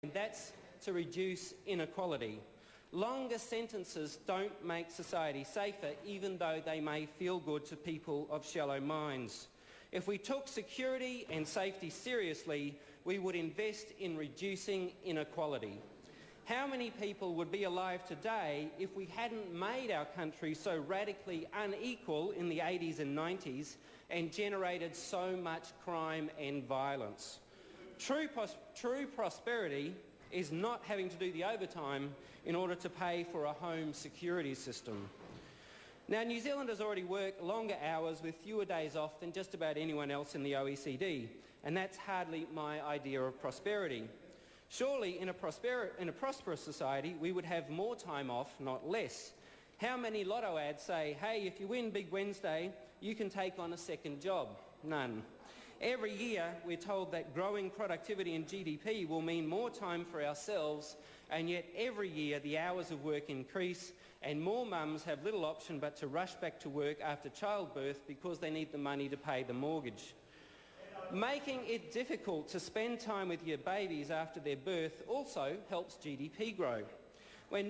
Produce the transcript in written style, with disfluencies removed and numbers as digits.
and that's to reduce inequality. Longer sentences don't make society safer, even though they may feel good to people of shallow minds. If we took security and safety seriously, we would invest in reducing inequality. How many people would be alive today if we hadn't made our country so radically unequal in the 80s and 90s and generated so much crime and violence? True prosperity is not having to do the overtime in order to pay for a home security system. Now, New Zealanders already work longer hours with fewer days off than just about anyone else in the OECD, and that's hardly my idea of prosperity. Surely, in a prosperous society, we would have more time off, not less. How many lotto ads say, hey, if you win Big Wednesday, you can take on a second job? None. Every year, we're told that growing productivity and GDP will mean more time for ourselves, and yet every year the hours of work increase and more mums have little option but to rush back to work after childbirth because they need the money to pay the mortgage. Making it difficult to spend time with your babies after their birth also helps GDP grow.